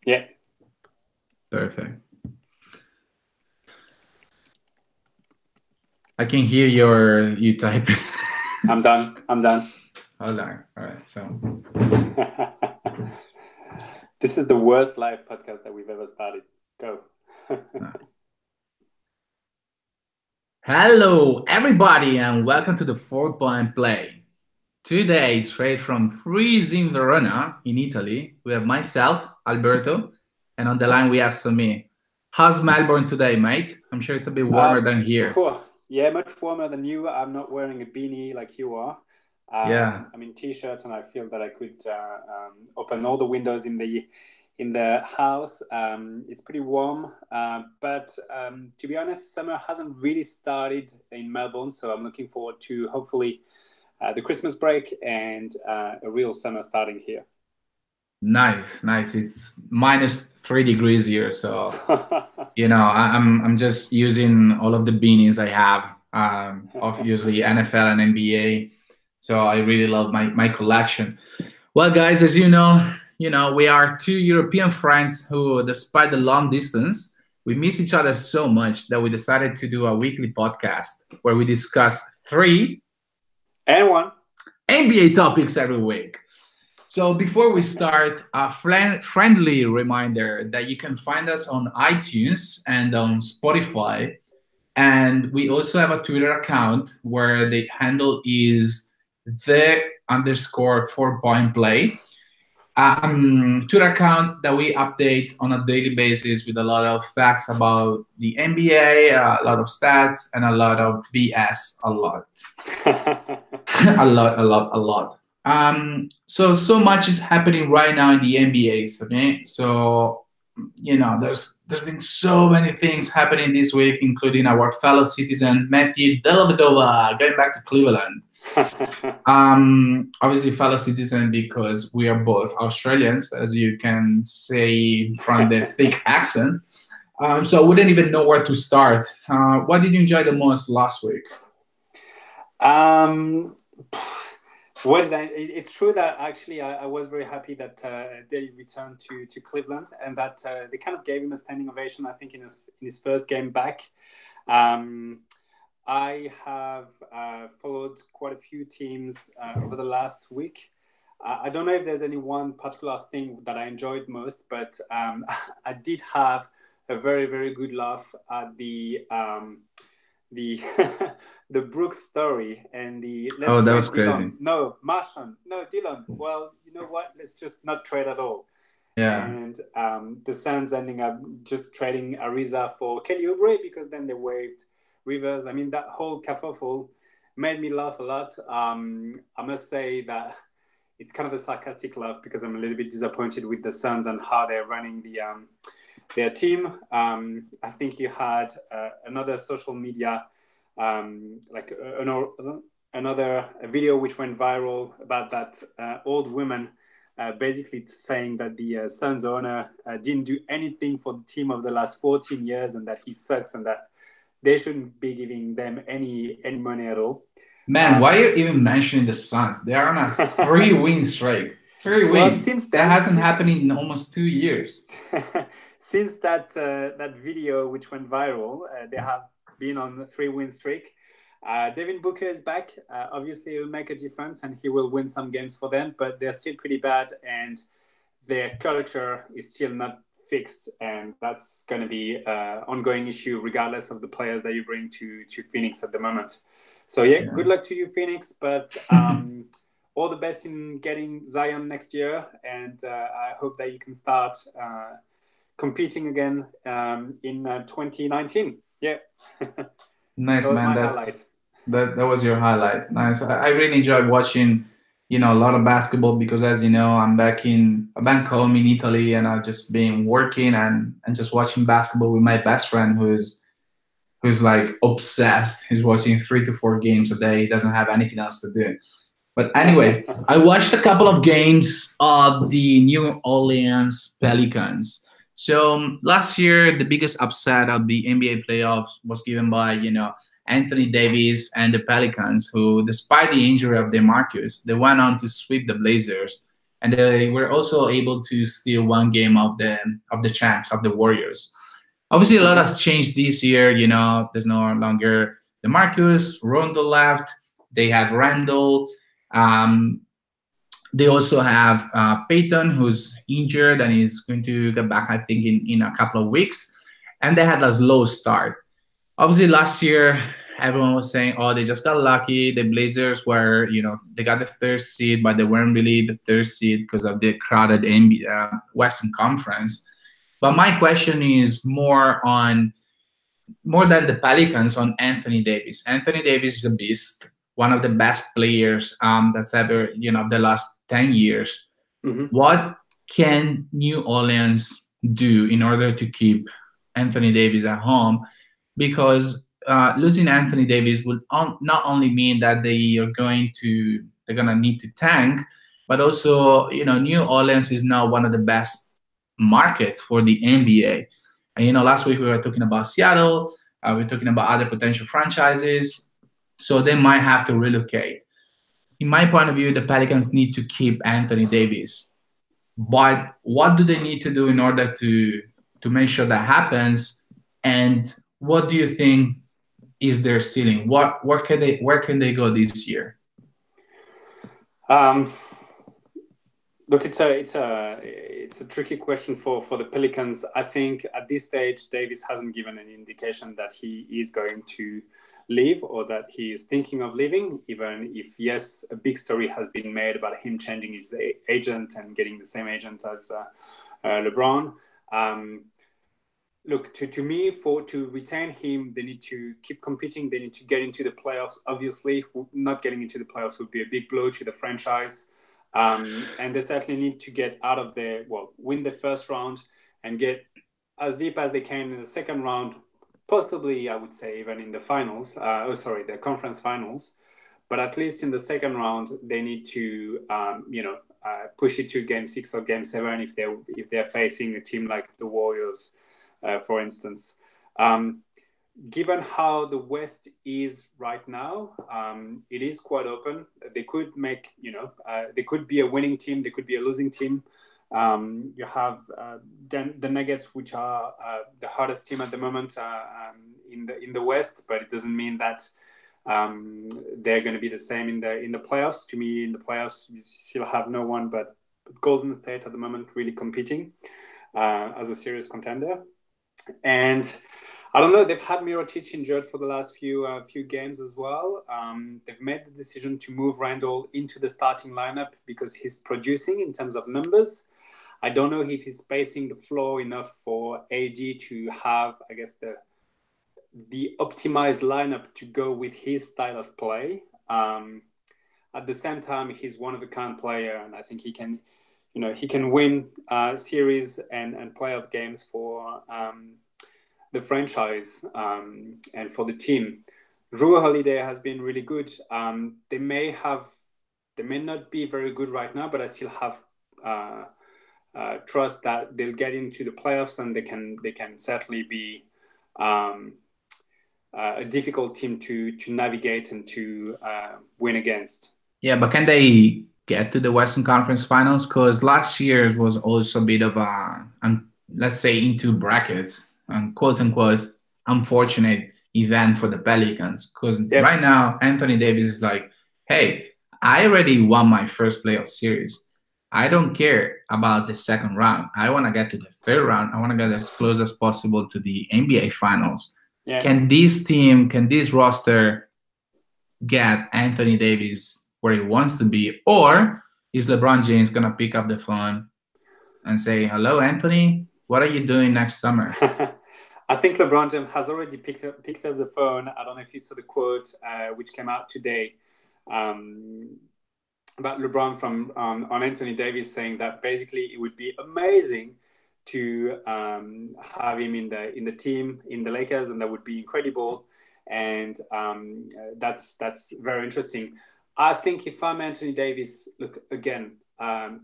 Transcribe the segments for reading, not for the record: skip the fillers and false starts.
Yeah. Perfect. I can hear you typing. I'm done. I'm done. Hold on. All right. So, This is the worst live podcast that we've ever started. Go. uh, hello everybody, and welcome to the 4 Point Play. Today, straight from freezing Verona in Italy, we have myself, Alberto, and on the line we have Sami. How's Melbourne today, mate? I'm sure it's a bit warmer than here. Yeah, much warmer than you. I'm not wearing a beanie like you are. Yeah, I'm in t-shirt, and I feel that I could open all the windows in the house. It's pretty warm, but to be honest, summer hasn't really started in Melbourne, so I'm looking forward to hopefully the Christmas break and a real summer starting here. nice, nice. It's minus 3 degrees here, so I'm just using all of the beanies I have, obviously NFL and NBA. So I really love my collection. Well, guys, as you know, we are two European friends who, despite the long distance, we miss each other so much that we decided to do a weekly podcast where we discuss three And one. NBA topics every week. So before we start, a friendly reminder that you can find us on iTunes and on Spotify. And we also have a Twitter account where the handle is the_4 Point Play. Twitter account that we update on a daily basis with a lot of facts about the NBA, a lot of stats, and a lot of BS. A lot, a lot, a lot, a lot. So much is happening right now in the NBAs. Okay, so there's been so many things happening this week, including our fellow citizen Matthew Dellavedova going back to Cleveland. Obviously fellow citizen because we are both Australians, as you can say from the thick accent. So I wouldn't even know where to start. What did you enjoy the most last week? um, What did it's true that actually I was very happy that they returned to Cleveland, and that they kind of gave him a standing ovation, I think, in his first game back. Um, I have followed quite a few teams over the last week. I don't know if there's any one particular thing that I enjoyed most, but I did have a very, very good laugh at the the Brooks story and the Oh, let's that trade was crazy. Dillon. No, Marshall. No, Dillon. Well, you know what? Let's just not trade at all. Yeah. And the Suns ending up just trading Ariza for Kelly Oubre because then they waived Rivers. I mean, that whole kerfuffle made me laugh a lot. I must say that it's kind of a sarcastic laugh because I'm a little bit disappointed with the Suns and how they're running their team. I think you had another social media, like another video which went viral about that old woman basically saying that the Suns owner didn't do anything for the team of the last 14 years and that he sucks and that they shouldn't be giving them any money at all. Man, why are you even mentioning the Suns? They are on a 3 win streak. Three Well, win. since That then, hasn't happened in almost 2 years. since that video which went viral, they have been on a 3 win streak. Devin Booker is back. Obviously, he'll make a difference and he will win some games for them, but they're still pretty bad and their culture is still not fixed. And that's going to be an ongoing issue regardless of the players that you bring to Phoenix at the moment. So, yeah, good Yeah. luck to you, Phoenix. But all the best in getting Zion next year. And I hope that you can start competing again in 2019. Yeah. That Nice, was man. my That's highlight. that was your highlight. Nice. I really enjoy watching, a lot of basketball because, as you know, I'm back home in Italy, and I've just been working and just watching basketball with my best friend who's like obsessed. He's watching 3 to 4 games a day. He doesn't have anything else to do. But anyway, I watched a couple of games of the New Orleans Pelicans. So last year, the biggest upset of the NBA playoffs was given by Anthony Davis and the Pelicans, who, despite the injury of DeMarcus, they went on to sweep the Blazers and they were also able to steal one game of the champs, of the Warriors. Obviously, a lot Mm-hmm. has changed this year. You know, there's no longer DeMarcus, Rondo left. They had Randall. Um, they also have Peyton, who's injured and is going to get back, I think, in a couple of weeks. And they had a slow start. Obviously, last year, everyone was saying, oh, they just got lucky. The Blazers were, you know, they got the third seed, but they weren't really the third seed because of the crowded Western Conference. But my question is more than the Pelicans on Anthony Davis. Anthony Davis is a beast, one of the best players that's ever, you know, the last 10 years. Mm-hmm. What can New Orleans do in order to keep Anthony Davis at home? Because losing Anthony Davis would not only mean that they're gonna need to tank, but also, you know, New Orleans is now one of the best markets for the NBA. And you know, last week we were talking about Seattle. We're talking about other potential franchises, so they might have to relocate. In my point of view, the Pelicans need to keep Anthony Davis, but what do they need to do in order to make sure that happens? And what do you think is their ceiling? What where can they go this year? Um, Look, it's a tricky question for the Pelicans. I think at this stage, Davis hasn't given any indication that he is going to leave or that he is thinking of leaving. Even if yes, a big story has been made about him changing his agent and getting the same agent as LeBron. Um, Look, to me, to retain him, they need to keep competing. They need to get into the playoffs. Obviously, not getting into the playoffs would be a big blow to the franchise. And they certainly need to get out of win the first round and get as deep as they can in the second round, possibly, I would say, even in the finals. The conference finals. But at least in the second round, they need to, push it to game 6 or game 7 if they're facing a team like the Warriors, for instance. Given how the West is right now, it is quite open. They could they could be a winning team, they could be a losing team. You have the Nuggets, which are the hardest team at the moment in the West, but it doesn't mean that they're going to be the same in the playoffs. To me, in the playoffs, you still have no one but Golden State at the moment really competing as a serious contender. And I don't know. They've had Mirotic injured for the last few games as well. They've made the decision to move Randall into the starting lineup because he's producing in terms of numbers. I don't know if he's spacing the floor enough for AD to have, I guess, the optimized lineup to go with his style of play. At the same time, he's one of a kind player, and I think he can win series and playoff games for the franchise and for the team. Drew Holiday has been really good. They may not be very good right now, but I still have trust that they'll get into the playoffs and they can certainly be a difficult team to navigate and to win against. Yeah, but can they get to the Western Conference Finals? Because last year's was also a bit of let's say, into brackets, quote unquote, unfortunate event for the Pelicans. Because right now, Anthony Davis is like, hey, I already won my first playoff series. I don't care about the second round. I want to get to the third round. I want to get as close as possible to the NBA Finals. Yeah. Can this roster get Anthony Davis where he wants to be? Or is LeBron James going to pick up the phone and say, hello, Anthony, what are you doing next summer? I think LeBron James has already picked up the phone. I don't know if you saw the quote which came out today about LeBron from on Anthony Davis saying that basically it would be amazing to have him in the team in the Lakers, and that would be incredible. And that's very interesting. I think if I'm Anthony Davis, look again,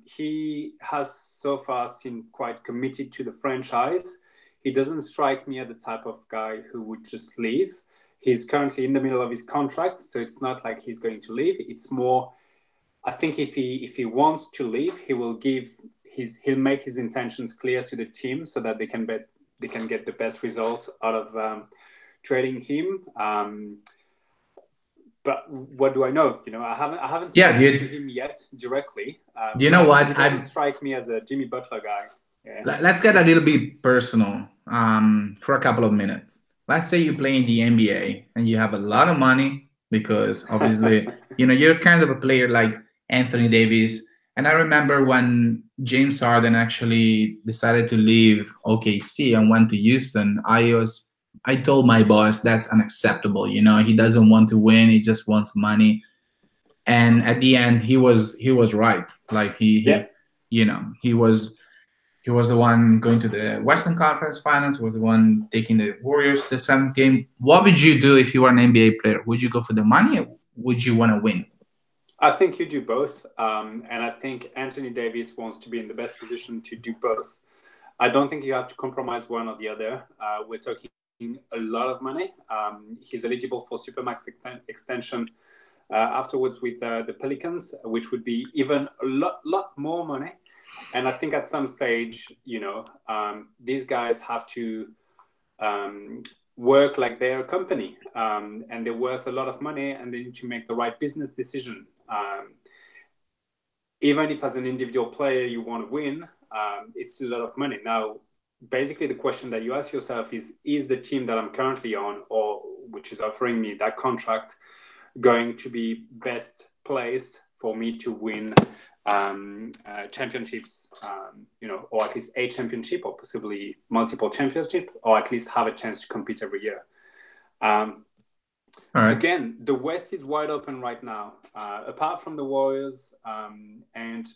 he has so far seemed quite committed to the franchise. He doesn't strike me as the type of guy who would just leave. He's currently in the middle of his contract, so it's not like he's going to leave. It's more, I think if he wants to leave, he'll make his intentions clear to the team so that they can get the best result out of trading him. But what do I know? I haven't spoken to him yet directly. You know what? He doesn't strike me as a Jimmy Butler guy. Yeah. Let's get a little bit personal for a couple of minutes. Let's say you play in the NBA and you have a lot of money because obviously, you're kind of a player like Anthony Davis. And I remember when James Harden actually decided to leave OKC and went to Houston, I told my boss that's unacceptable. He doesn't want to win. He just wants money. And at the end, he was right. Like he was the one going to the Western Conference Finals, was the one taking the Warriors to the 7th game. What would you do if you were an NBA player? Would you go for the money or would you want to win? I think you do both. And I think Anthony Davis wants to be in the best position to do both. I don't think you have to compromise one or the other. We're talking a lot of money. He's eligible for Supermax extension afterwards with the Pelicans, which would be even a lot more money. And I think at some stage, these guys have to work like they're a company, and they're worth a lot of money, and they need to make the right business decision. Even if as an individual player you want to win, it's still a lot of money. Now, basically the question that you ask yourself is the team that I'm currently on, or which is offering me that contract, going to be best placed for me to win championships, or at least a championship, or possibly multiple championships, or at least have a chance to compete every year. All right. Again, the West is wide open right now. Apart from the Warriors, and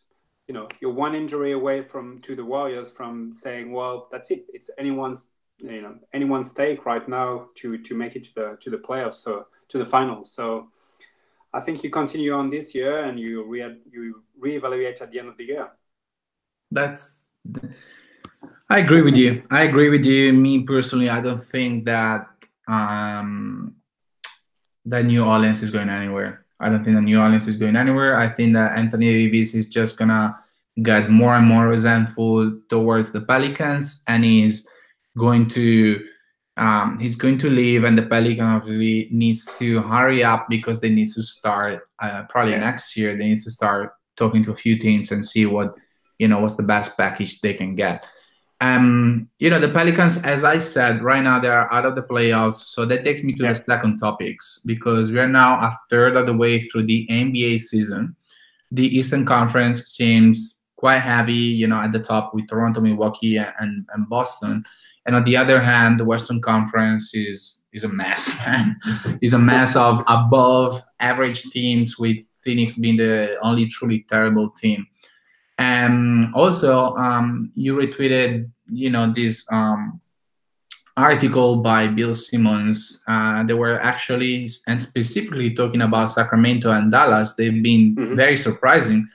you're one injury away to the Warriors from saying, well, that's it. It's anyone's stake right now to make it to the playoffs, so to the finals. So I think you continue on this year and you reevaluate at the end of the year. I agree with you. Me personally, I don't think that New Orleans is going anywhere. I think that Anthony Davis is just gonna get more and more resentful towards the Pelicans, and he's going to leave, and the Pelicans obviously needs to hurry up because they need to start probably next year. They need to start talking to a few teams and see what's the best package they can get. The Pelicans, as I said, right now they are out of the playoffs, so that takes me to the second topics, because we are now a third of the way through the NBA season. The Eastern Conference seems quite heavy, at the top with Toronto, Milwaukee, and Boston. And on the other hand, the Western Conference is a mess, man. It's a mess of above average teams, with Phoenix being the only truly terrible team. And also, you retweeted, this article by Bill Simmons. They were actually and specifically talking about Sacramento and Dallas. They've been very surprising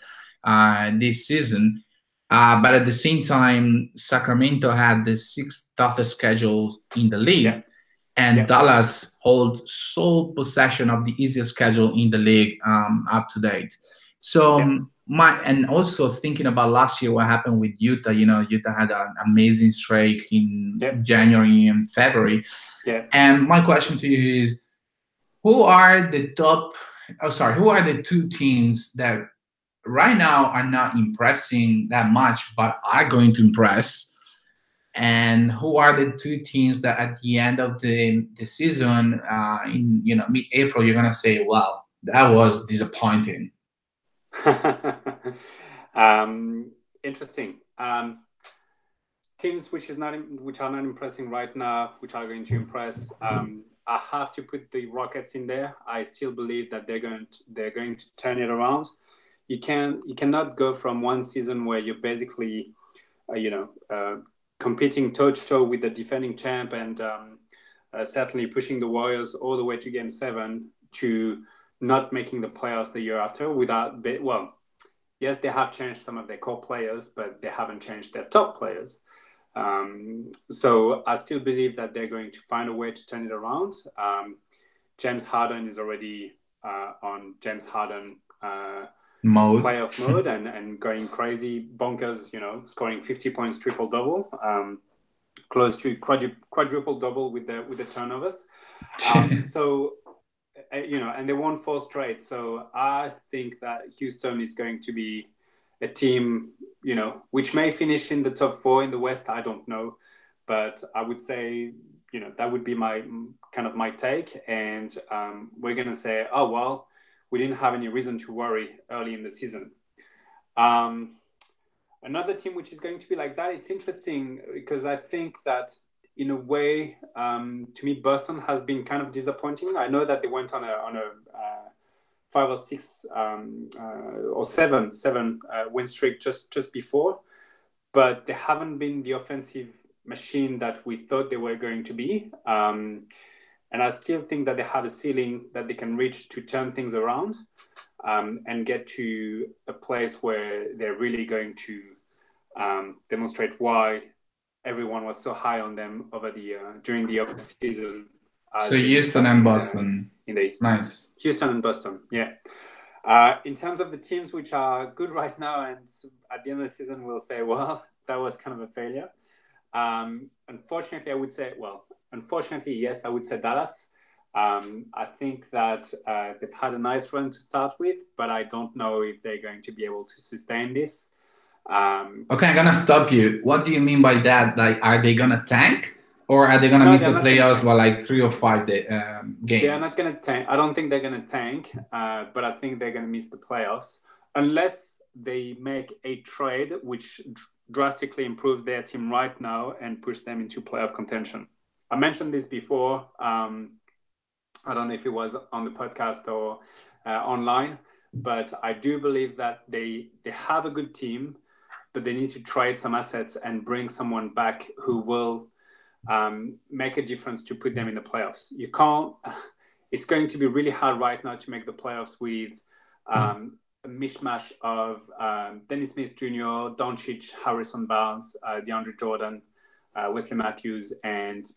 this season. But at the same time, Sacramento had the 6th toughest schedule in the league, and Dallas holds sole possession of the easiest schedule in the league up to date. So and also thinking about last year, what happened with Utah. Utah had an amazing streak in January and February. And my question to you is, who are the two teams that right now are not impressing that much, but are going to impress? And who are the two teams that at the end of the season, in mid-April, you're gonna say, "Wow, that was disappointing"? Interesting. Teams which are not impressing right now, which are going to impress. I have to put the Rockets in there. I still believe that they're going to turn it around. You cannot go from one season where you're basically, competing toe-to-toe with the defending champ and certainly pushing the Warriors all the way to Game 7 to not making the playoffs the year after yes, they have changed some of their core players, but they haven't changed their top players. So I still believe that they're going to find a way to turn it around. James Harden is already on James Harden mode. playoff mode and going crazy, bonkers, scoring 50 points, triple double, close to quadruple double with the turnovers. So, and they won 4 straight. So I think that Houston is going to be a team, which may finish in the top 4 in the West. I don't know, but I would say, that would be my take. And we're going to say, oh, well, we didn't have any reason to worry early in the season. Another team which is going to be like that, it's interesting because I think that in a way, to me, Boston has been kind of disappointing. I know that they went on a 5 or 6 or 7 win streak just before, but they haven't been the offensive machine that we thought they were going to be. And I still think that they have a ceiling that they can reach to turn things around and get to a place where they're really going to demonstrate why everyone was so high on them over during the off season. So Houston and Boston in the East. Nice. Houston and Boston, yeah. In terms of the teams which are good right now, and at the end of the season we'll say, well, that was kind of a failure. Unfortunately, yes, I would say Dallas. I think that they've had a nice run to start with, but I don't know if they're going to be able to sustain this. Okay, I'm gonna stop you. What do you mean by that? Like, are they gonna tank, or are they gonna miss the playoffs by like 3 or 5 games? They're not gonna tank. I don't think they're gonna tank, but I think they're gonna miss the playoffs unless they make a trade which drastically improves their team right now and push them into playoff contention. I mentioned this before. I don't know if it was on the podcast or online, but I do believe that they have a good team, but they need to trade some assets and bring someone back who will make a difference to put them in the playoffs. You can't. It's going to be really hard right now to make the playoffs with a mishmash of Dennis Smith Jr., Doncic, Harrison Barnes, DeAndre Jordan, Wesley Matthews, and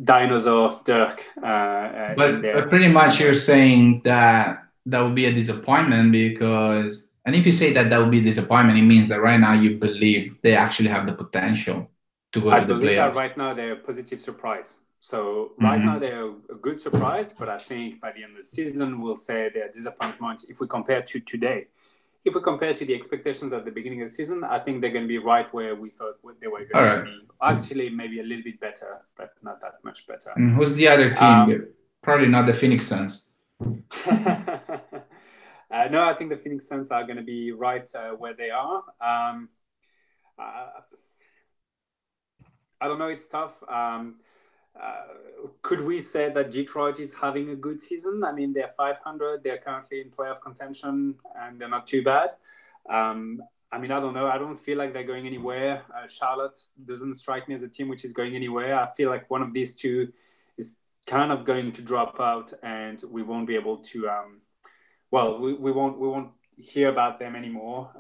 Dinosaur Dirk. But pretty much you're saying that would be a disappointment because, and if you say that would be a disappointment, it means that right now you believe they actually have the potential to go to the playoffs. I believe that right now they're a positive surprise. So right now they're a good surprise, but I think by the end of the season we'll say they're a disappointment if we compare to today. If we compare to the expectations at the beginning of the season, I think they're going to be right where we thought they were going to be. Actually, maybe a little bit better, but not that much better. And who's the other team? Probably not the Phoenix Suns. No, I think the Phoenix Suns are going to be right where they are. I don't know. It's tough. Could we say that Detroit is having a good season? I mean, they're 500. They're currently in playoff contention, and they're not too bad. I mean, I don't know. I don't feel like they're going anywhere. Charlotte doesn't strike me as a team which is going anywhere. I feel like one of these two is kind of going to drop out, and we won't be able to. We won't hear about them anymore,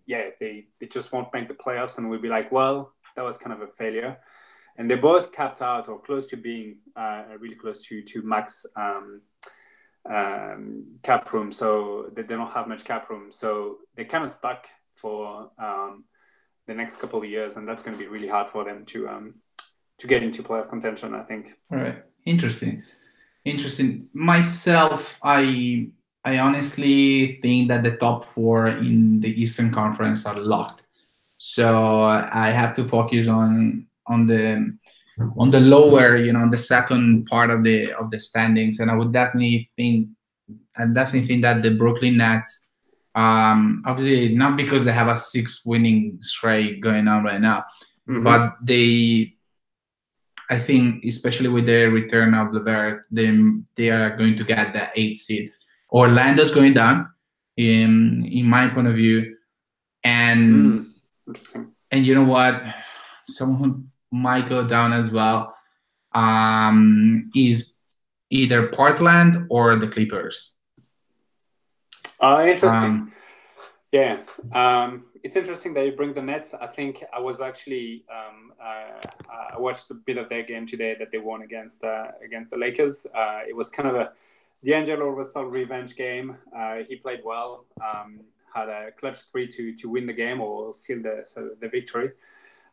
they just won't make the playoffs, and we'll be like, well, that was kind of a failure. And they're both capped out or close to being really close to max cap room. So they don't have much cap room. So they're kind of stuck for the next couple of years. And that's going to be really hard for them to get into playoff contention, I think. All right. Interesting. Myself, I honestly think that the top 4 in the Eastern Conference are locked. So I have to focus on the lower, the second part of the standings, and I definitely think that the Brooklyn Nets, obviously not because they have a 6 winning streak going on right now, but I think especially with the return of LeVert, they are going to get the 8th seed. Orlando's going down, in my point of view, and you know what, someone might go down as well, is either Portland or the Clippers. Interesting. It's interesting that you bring the Nets. I think I was actually I watched a bit of their game today that they won against the Lakers. It was kind of D'Angelo Russell revenge game. He played well. Had a clutch three to win the game or seal the victory.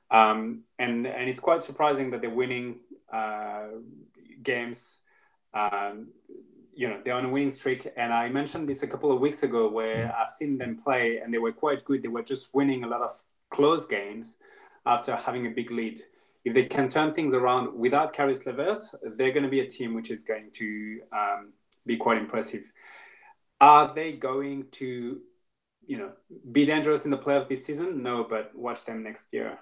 And it's quite surprising that they're winning games. They're on a winning streak. And I mentioned this a couple of weeks ago where I've seen them play and they were quite good. They were just winning a lot of close games after having a big lead. If they can turn things around without Caris LeVert, they're going to be a team which is going to be quite impressive. Are they going to, be dangerous in the playoffs this season? No, but watch them next year.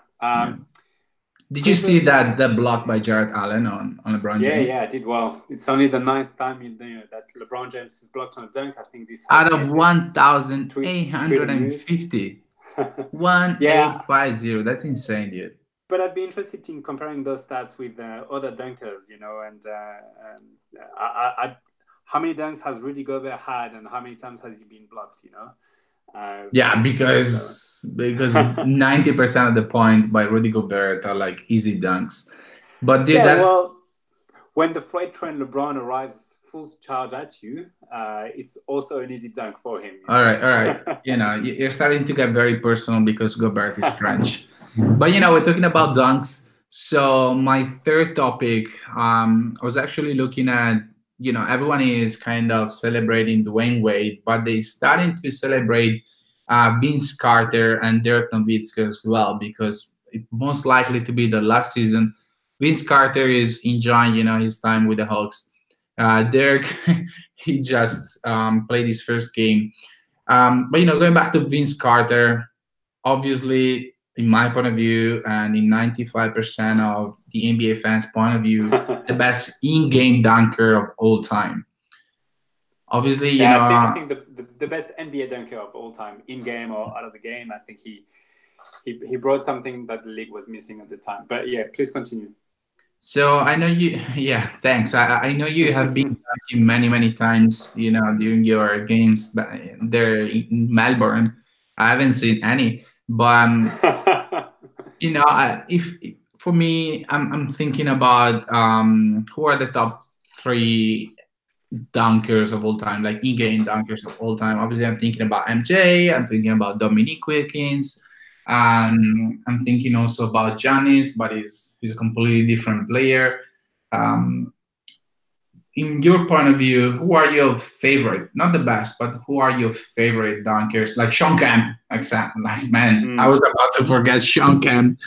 Did you see that block by Jarrett Allen on LeBron James? Yeah, I did. Well, it's only the 9th time that LeBron James is blocked on a dunk. I think this out of 1,850. 1,850. That's insane, dude. But I'd be interested in comparing those stats with other dunkers, and how many dunks has Rudy Gobert had, and how many times has he been blocked? Because 90% of the points by Rudy Gobert are like easy dunks. But dude, when the freight train LeBron arrives full charge at you, it's also an easy dunk for him. All right. You're starting to get very personal because Gobert is French. But we're talking about dunks. So my third topic, I was actually looking at, everyone is kind of celebrating Dwayne Wade, but they're starting to celebrate Vince Carter and Dirk Nowitzki as well, because it's most likely to be the last season. Vince Carter is enjoying, his time with the Hawks. Dirk, he just played his first game. But going back to Vince Carter, obviously, in my point of view, and in 95% of the NBA fans' point of view, the best in-game dunker of all time. Obviously, I think the best NBA dunker of all time, in-game or out of the game. I think he brought something that the league was missing at the time. But yeah, please continue. So I know you. Yeah, thanks. I know you have been dunking many times. During your games there in Melbourne. I haven't seen any. But if for me, I'm thinking about who are the top 3 dunkers of all time, like in-game dunkers of all time. Obviously, I'm thinking about MJ. I'm thinking about Dominique Wilkins. I'm thinking also about Giannis, but he's a completely different player. In your point of view, who are your favorite? Not the best, but who are your favorite dunkers? Like Sean Kemp, like man, I was about to forget Sean Kemp.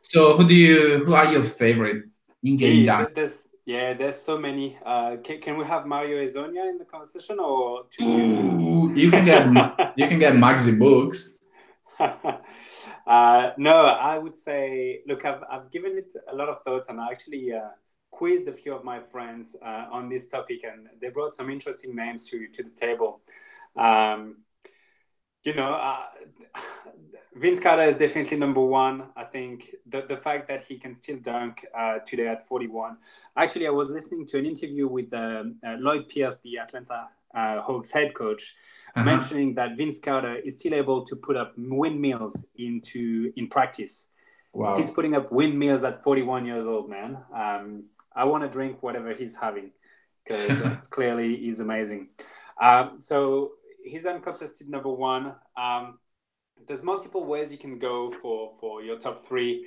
So who are your favorite in-game dunkers? There's so many. Can we have Mario Ezonia in the conversation, or you can get Maxi Books? No, I would say, look, I've given it a lot of thoughts, and I actually quizzed a few of my friends on this topic, and they brought some interesting names to the table. Vince Carter is definitely number one. I think the fact that he can still dunk today at 41. Actually, I was listening to an interview with Lloyd Pierce, the Atlanta Hawks head coach, mentioning that Vince Carter is still able to put up windmills in practice. Wow. He's putting up windmills at 41 years old, man. I want to drink whatever he's having, because that clearly is amazing. So he's uncontested number one. There's multiple ways you can go for your top 3.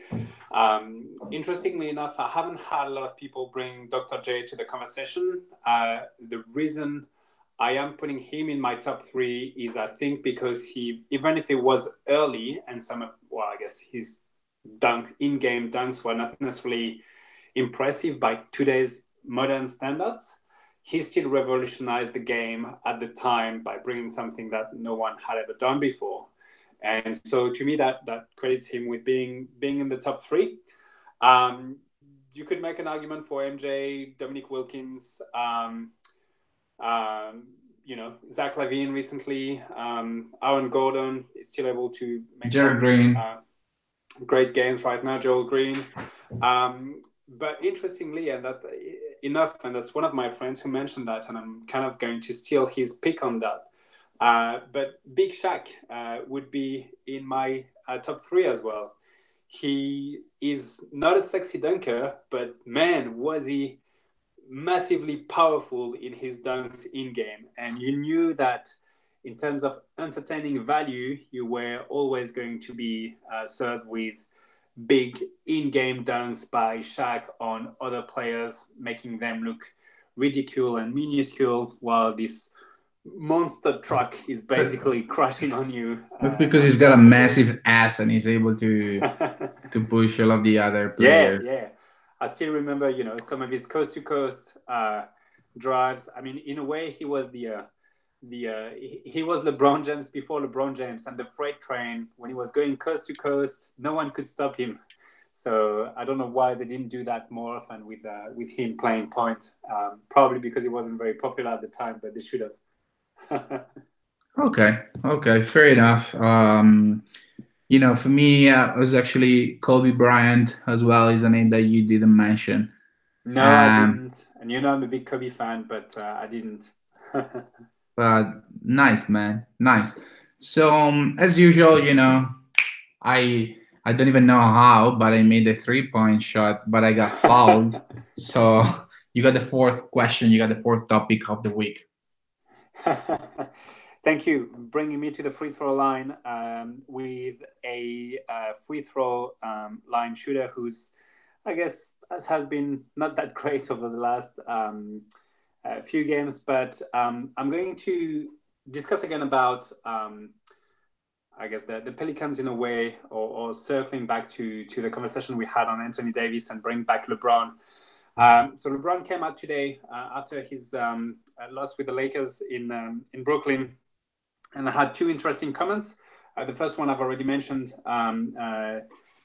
Interestingly enough, I haven't had a lot of people bring Dr. J to the conversation. The reason I am putting him in my top 3 is, I think, because even if it was early and I guess his in-game dunks were not necessarily impressive by today's modern standards, he still revolutionized the game at the time by bringing something that no one had ever done before. And so to me, that credits him with being in the top 3. You could make an argument for MJ, Dominique Wilkins, Zach LaVine recently, Aaron Gordon is still able to make Gerald Green. Great games right now, Joel Green. But interestingly, and that's one of my friends who mentioned that, and I'm kind of going to steal his pick on that. But Big Shaq would be in my top 3 as well. He is not a sexy dunker, but man, was he massively powerful in his dunks in game, and you knew that in terms of entertaining value, you were always going to be served with big in-game dunks by Shaq on other players, making them look ridicule and minuscule, while this monster truck is basically crashing on you. That's because on he's the got a basketball. massive ass and he's able to push all of the other Yeah, players. yeah. I still remember, some of his coast to coast drives. I mean, in a way, he was he was LeBron James before LeBron James, and the freight train when he was going coast to coast, no one could stop him. So I don't know why they didn't do that more often with him playing point. Probably because he wasn't very popular at the time, but they should have. Okay, fair enough. For me, it was actually Kobe Bryant as well. Is a name that you didn't mention. No, I didn't. And I'm a big Kobe fan, but I didn't. But nice, man, nice. So as usual, I don't even know how, but I made a 3-point shot, but I got fouled. So you got the fourth question. You got the fourth topic of the week. Thank you. Bringing me to the free throw line with a free throw line shooter who's, I guess, has been not that great over the last few games. But I'm going to discuss again about, I guess, the Pelicans in a way, or circling back to the conversation we had on Anthony Davis and bring back LeBron. So LeBron came out today after his loss with the Lakers in Brooklyn, and I had two interesting comments. The first one I've already mentioned,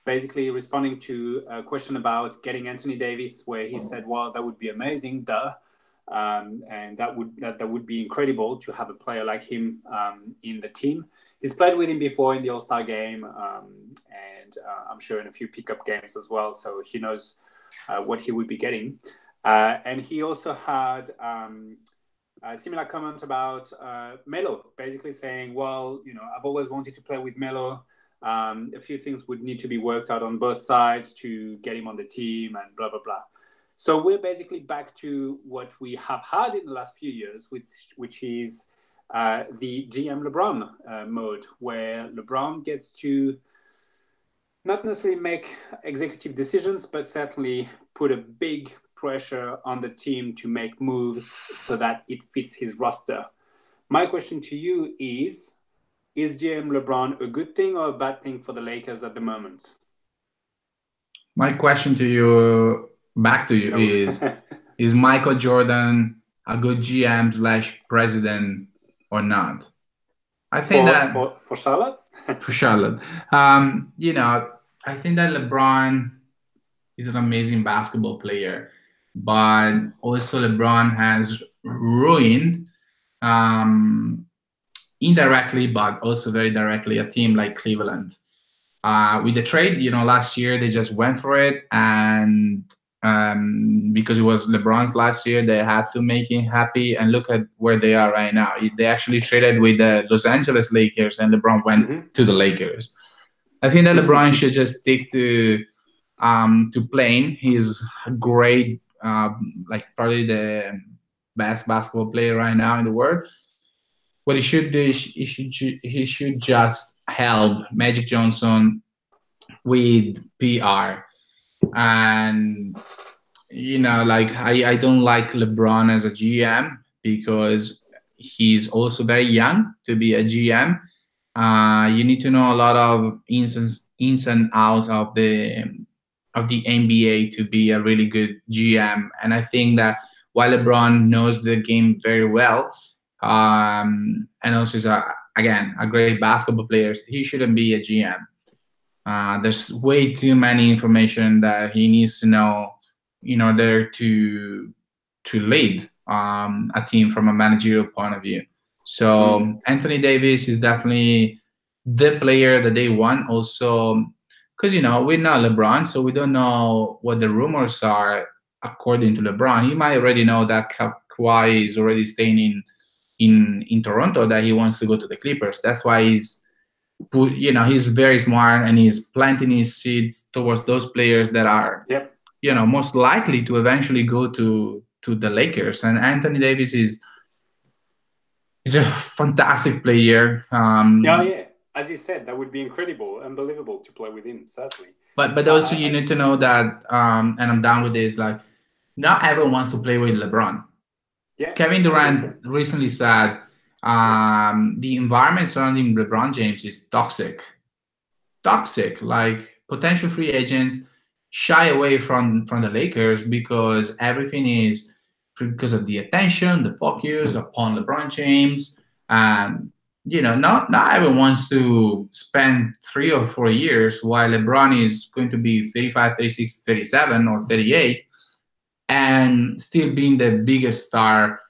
basically responding to a question about getting Anthony Davis, where he said, "Well, that would be amazing, duh," and that would be incredible to have a player like him in the team. He's played with him before in the All-Star game, and I'm sure in a few pickup games as well, so he knows what he would be getting. And he also had a similar comment about Melo, basically saying, well, I've always wanted to play with Melo. A few things would need to be worked out on both sides to get him on the team and blah, blah, blah. So we're basically back to what we have had in the last few years, which is the GM LeBron mode, where LeBron gets to not necessarily make executive decisions, but certainly put a big pressure on the team to make moves so that it fits his roster. My question to you is GM LeBron a good thing or a bad thing for the Lakers at the moment? My question to you, back to you, is Michael Jordan a good GM/president or not? I think for Charlotte? For Charlotte. I think that LeBron is an amazing basketball player, but also LeBron has ruined indirectly, but also very directly, a team like Cleveland. With the trade, last year they just went for it, and because it was LeBron's last year, they had to make him happy. And look at where they are right now. They actually traded with the Los Angeles Lakers, and LeBron went to the Lakers. I think that LeBron should just stick to playing. He's great, probably the best basketball player right now in the world. What he should do is he should just help Magic Johnson with PR. And I don't like LeBron as a GM because he's also very young to be a GM. You need to know a lot of ins and outs of the NBA to be a really good GM. And I think that while LeBron knows the game very well, and also is a great basketball player, he shouldn't be a GM. There's way too many information that he needs to know in order to lead a team from a managerial point of view. So Anthony Davis is definitely the player that they want. Also, because we're not LeBron, so we don't know what the rumors are. According to LeBron, he might already know that Kawhi is already staying in Toronto, that he wants to go to the Clippers. That's why he's very smart, and he's planting his seeds towards those players that are most likely to eventually go to to the Lakers. And Anthony Davis is a fantastic player. Yeah. As you said, that would be incredible, unbelievable to play with him, certainly. But also you need to know that, and I'm done with this, like, not everyone wants to play with LeBron. Yeah, Kevin Durant recently said the environment surrounding LeBron James is toxic. Like, potential free agents shy away from the Lakers because everything is because of the attention, the focus upon LeBron James. And not everyone wants to spend 3 or 4 years while LeBron is going to be 35, 36, 37, or 38 and still being the biggest star.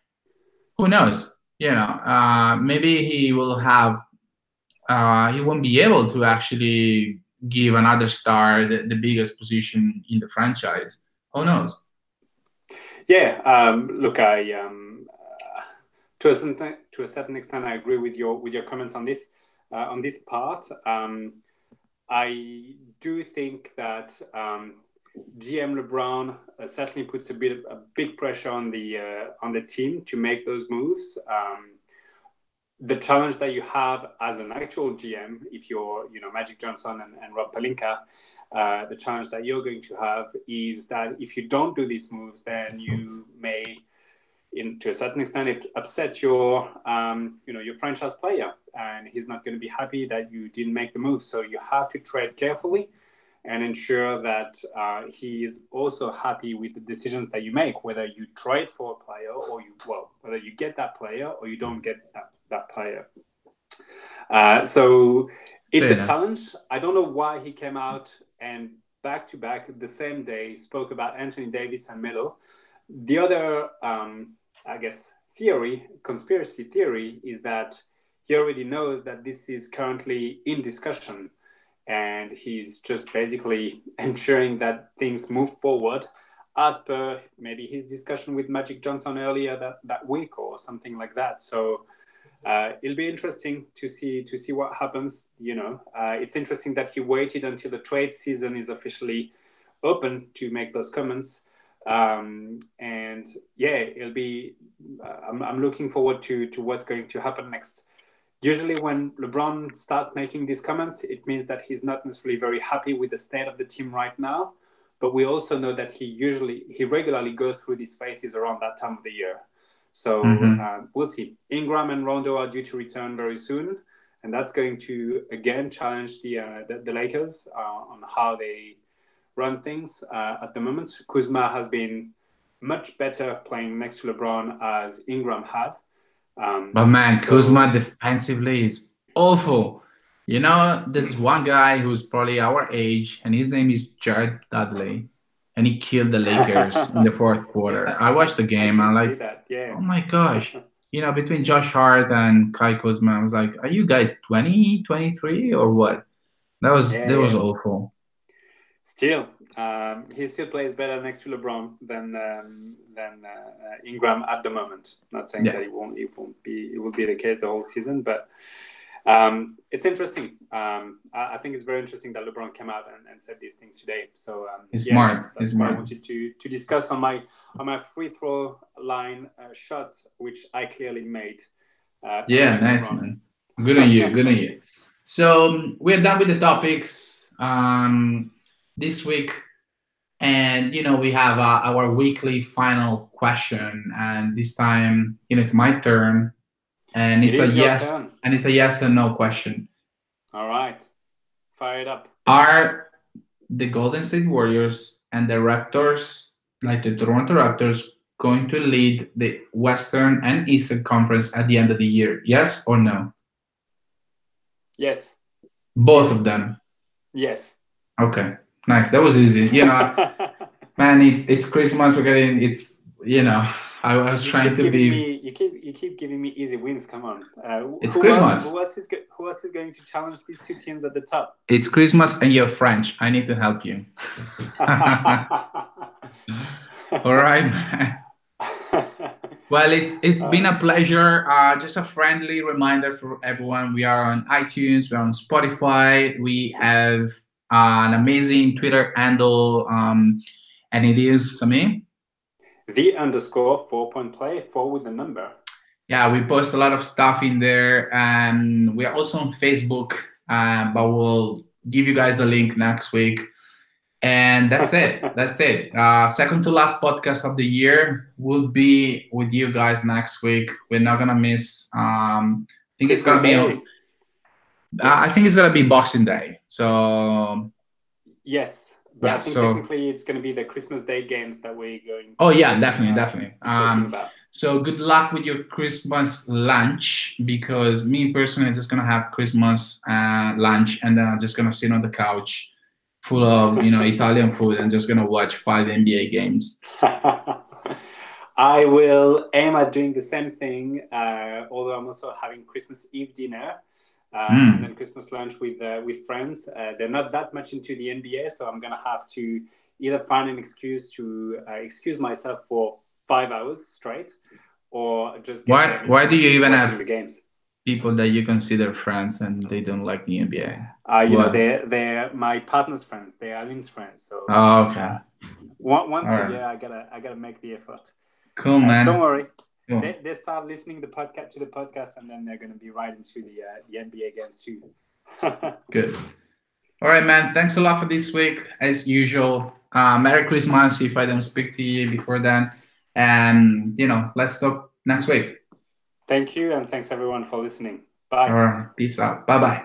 Who knows? Maybe he will have he won't be able to actually give another star the biggest position in the franchise. Who knows? Yeah, look, to a certain extent, I agree with your comments on this part. I do think that GM LeBron certainly puts a big pressure on the team to make those moves. The challenge that you have as an actual GM, if you're Magic Johnson and Rob Pelinka, the challenge that you're going to have is that if you don't do these moves, then you may, to a certain extent, upset your franchise player, and he's not going to be happy that you didn't make the move. So you have to tread carefully and ensure that he is also happy with the decisions that you make, whether you trade for a player or whether you get that player or you don't get that player. So it's a challenge. I don't know why he came out and back to back the same day spoke about Anthony Davis and Melo. The other, I guess, conspiracy theory, is that he already knows that this is currently in discussion, and he's just basically ensuring that things move forward as per maybe his discussion with Magic Johnson earlier that week or something like that. So it'll be interesting to see what happens. It's interesting that he waited until the trade season is officially open to make those comments. And yeah, it'll be. I'm looking forward to what's going to happen next. Usually, when LeBron starts making these comments, it means that he's not necessarily very happy with the state of the team right now. But we also know that he regularly goes through these phases around that time of the year. So we'll see. Ingram and Rondo are due to return very soon, and that's going to again challenge the Lakers on how they run things at the moment. Kuzma has been much better playing next to LeBron as Ingram had. But man, Kuzma defensively is awful. There's one guy who's probably our age, and his name is Jared Dudley, and he killed the Lakers in the fourth quarter. Yes, I watched the game. I'm like, oh my gosh. Between Josh Hart and Kai Kuzma, I was like, are you guys 20, 23 or what? That was awful. Still, he still plays better next to LeBron than Ingram at the moment. Not saying that it will be the case the whole season, but it's interesting. I think it's very interesting that LeBron came out and said these things today. So it's smart. That's what I wanted to discuss on my free throw line shot, which I clearly made. Nice, man. Good on you. Good on you. So we're done with the topics this week, and we have our weekly final question, and this time it's my turn, and it's a yes or no question. All right, fire it up. Are the Golden State Warriors and the Raptors, like the Toronto Raptors, going to lead the Western and Eastern Conference at the end of the year? Yes or no? Yes. Both of them? Yes. Okay, nice. That was easy. Man, it's Christmas. We're getting I was trying to be. You keep giving me easy wins. Come on. It's Christmas. Who else is going to challenge these two teams at the top? It's Christmas and you're French. I need to help you. All right, man. Well, it's been a pleasure. Just a friendly reminder for everyone. We are on iTunes. We're on Spotify. We have an amazing Twitter handle. And it is, Sami? The underscore 4 point play, 4 with the number. Yeah, we post a lot of stuff in there, and we are also on Facebook. But we'll give you guys the link next week. And that's it. That's it. Second to last podcast of the year will be with you guys next week. We're not gonna miss. I think it's Christmas gonna be Day. on. I think it's gonna be Boxing Day. So Yes, but yeah. I think So technically it's going to be the Christmas Day games that we're going oh to yeah, definitely, definitely. talking about. So good luck with your Christmas lunch, because me personally I'm just gonna have Christmas lunch, and then I'm just gonna sit on the couch full of Italian food and just gonna watch 5 NBA games. I will aim at doing the same thing, although I'm also having Christmas Eve dinner and then Christmas lunch with friends. They're not that much into the NBA, so I'm going to have to either find an excuse to excuse myself for 5 hours straight, or just get them Why do you even watching have the games. people that you consider friends and they don't like the NBA? They're my partner's friends. They're Aline's friends. So oh, okay. Once a right. year, I gotta make the effort. Cool, man. Don't worry. Cool. They start listening to the podcast, and then they're gonna be right into the NBA games too. Good. All right, man. Thanks a lot for this week, as usual. Merry Christmas if I don't speak to you before then. And let's talk next week. Thank you, and thanks everyone for listening. Bye. All right. Peace out. Bye bye.